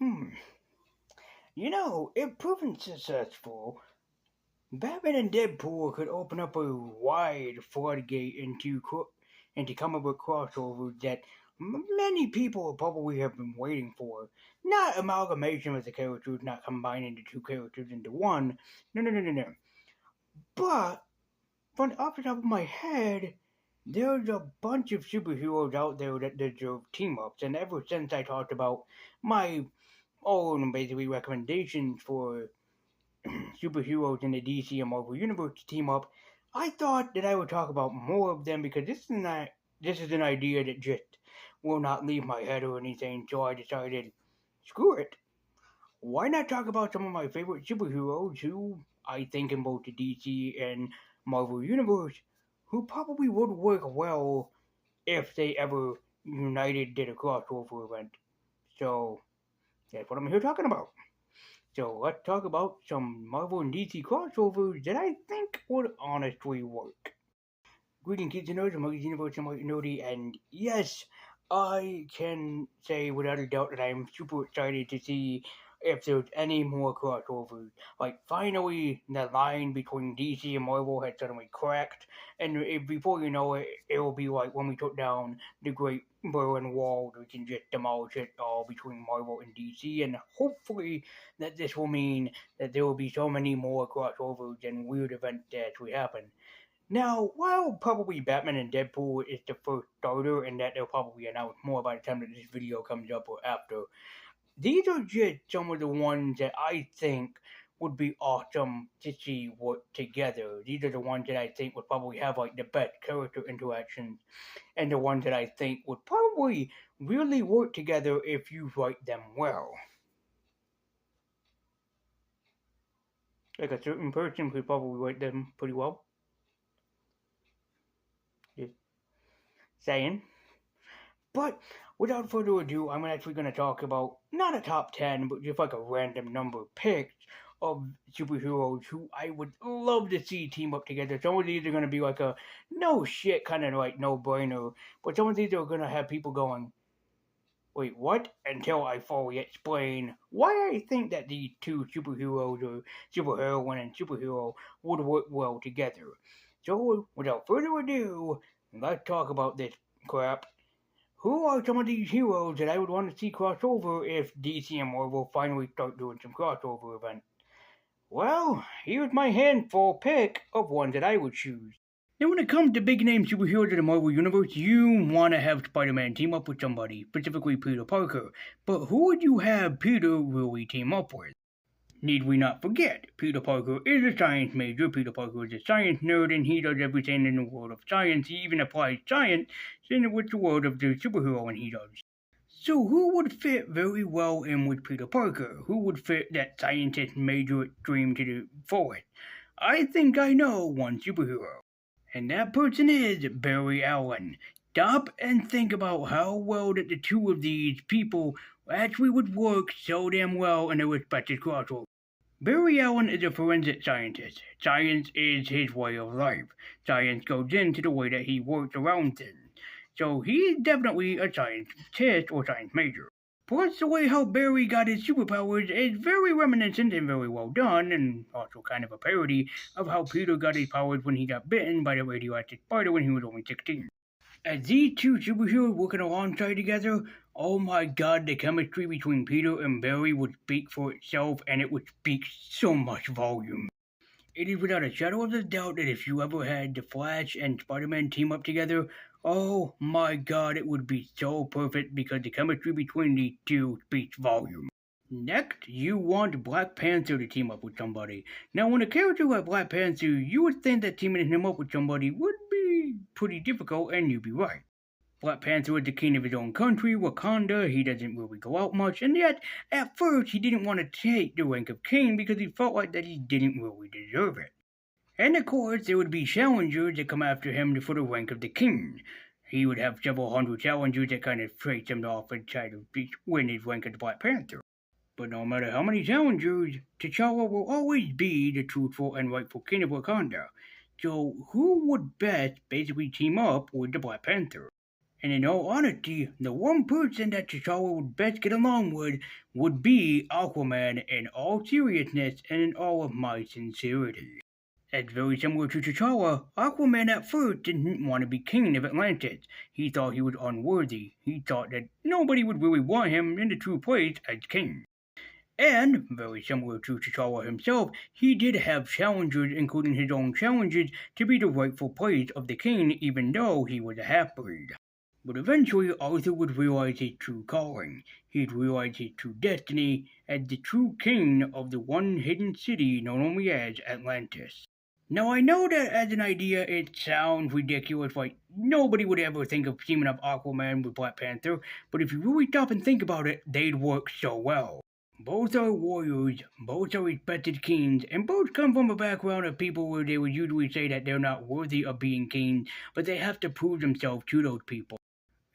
Hmm. If proven successful, Batman and Deadpool could open up a wide floodgate into comic book crossovers that many people probably have been waiting for. Not amalgamation of the characters, not combining the two characters into one. No, no, no, no, no. But from off the top of my head, there's a bunch of superheroes out there that deserve team ups, and ever since I talked about my own basically recommendations for superheroes in the DC and Marvel Universe to team up, I thought that I would talk about more of them because this is an idea that just will not leave my head or anything. So I decided, screw it. Why not talk about some of my favorite superheroes who I think in both the DC and Marvel Universe who probably would work well if they ever united did a crossover event. So that's what I'm here talking about. So let's talk about some Marvel and DC crossovers that I think would honestly work. Greetings, kids and nerds. I'm Muggy's Universe. I'm White Nerdy, and yes, I can say without a doubt that I'm super excited to see if there's any more crossovers. Like, finally, the line between DC and Marvel has suddenly cracked, and before you know it, it will be like when we took down the Great Berlin Wall, we can just demolish it all between Marvel and DC, and hopefully that this will mean that there will be so many more crossovers and weird events that actually happen. Now, while probably Batman and Deadpool is the first starter, and that they'll probably announce more by the time that this video comes up or after, these are just some of the ones that I think would be awesome to see work together. These are the ones that I think would probably have like the best character interactions, and the ones that I think would probably really work together if you write them well. Like a certain person could probably write them pretty well. Just saying. But without further ado, I'm actually going to talk about not a top 10, but just like a random number of picks of superheroes who I would love to see team up together. Some of these are going to be like a no shit kind of like no brainer, but some of these are going to have people going, wait, what? Until I fully explain why I think that these two superheroes or superheroine and superhero would work well together. So, without further ado, let's talk about this crap. Who are some of these heroes that I would want to see cross over if DC and Marvel finally start doing some crossover events? Well, here's my handful pick of ones that I would choose. Now, when it comes to big name superheroes in the Marvel Universe, you want to have Spider Man team up with somebody, specifically Peter Parker. But who would you have Peter really team up with? Need we not forget, Peter Parker is a science major, Peter Parker is a science nerd, and he does everything in the world of science. He even applies science in with the world of the superhero when he does. So who would fit very well in with Peter Parker? Who would fit that scientist major dream to the fullest? I think I know one superhero. And that person is Barry Allen. Stop and think about how well that the two of these people actually would work so damn well in their respective crossovers. Barry Allen is a forensic scientist. Science is his way of life. Science goes into the way that he works around things. So he's definitely a scientist or science major. Plus, the way how Barry got his superpowers is very reminiscent and very well done, and also kind of a parody of how Peter got his powers when he got bitten by the radioactive spider when he was only 16. As these two superheroes working alongside together, oh my god, the chemistry between Peter and Barry would speak for itself, and it would speak so much volume. It is without a shadow of a doubt that if you ever had the Flash and Spider-Man team up together, oh my god, it would be so perfect because the chemistry between these two speaks volume. Next, you want Black Panther to team up with somebody. Now, when a character like Black Panther, you would think that teaming him up with somebody would be pretty difficult, and you'd be right. Black Panther is the king of his own country, Wakanda. He doesn't really go out much, and yet, at first, he didn't want to take the rank of king because he felt like that he didn't really deserve it. And of course, there would be challengers that come after him for the rank of the king. He would have several hundred challengers that kind of face him off and try to win his rank as Black Panther. But no matter how many challengers, T'Challa will always be the truthful and rightful king of Wakanda. So who would best basically team up with the Black Panther? And in all honesty, the one person that T'Challa would best get along with would be Aquaman in all seriousness and in all of my sincerity. It's very similar to T'Challa. Aquaman at first didn't want to be king of Atlantis. He thought he was unworthy. He thought that nobody would really want him in the true place as king. And, very similar to T'Challa himself, he did have challengers, including his own challenges, to be the rightful place of the king, even though he was a half-breed. But eventually, Arthur would realize his true calling. He'd realize his true destiny as the true king of the one hidden city known only as Atlantis. Now, I know that as an idea it sounds ridiculous, like nobody would ever think of teaming up Aquaman with Black Panther, but if you really stop and think about it, they'd work so well. Both are warriors, both are respected kings, and both come from a background of people where they would usually say that they're not worthy of being kings, but they have to prove themselves to those people.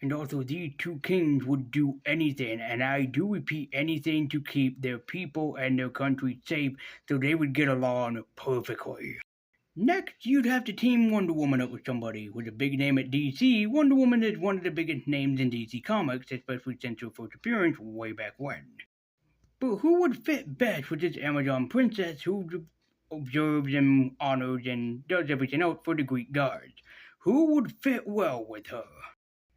And also, these two kings would do anything, and I do repeat anything, to keep their people and their country safe so they would get along perfectly. Next, you'd have to team Wonder Woman up with somebody with a big name at DC. Wonder Woman is one of the biggest names in DC Comics, especially since her first appearance way back when. But who would fit best with this Amazon princess who observes and honors and does everything else for the Greek gods? Who would fit well with her?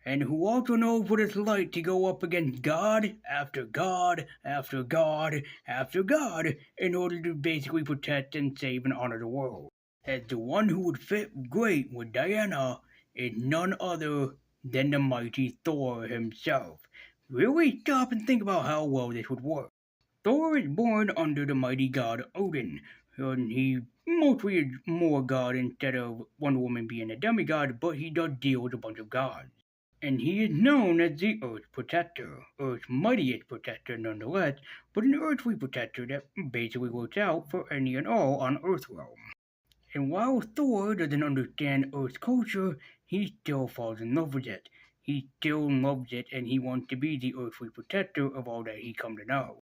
And who also knows what it's like to go up against God after God after God after God in order to basically protect and save and honor the world. As the one who would fit great with Diana is none other than the mighty Thor himself. Really stop and think about how well this would work. Thor is born under the mighty god Odin, and he mostly is more god instead of Wonder Woman being a demigod, but he does deal with a bunch of gods. And he is known as the Earth Protector, Earth's mightiest protector nonetheless, but an earthly protector that basically looks out for any and all on Earthrealm. And while Thor doesn't understand Earth's culture, he still falls in love with it. He still loves it and he wants to be the earthly protector of all that he come to know.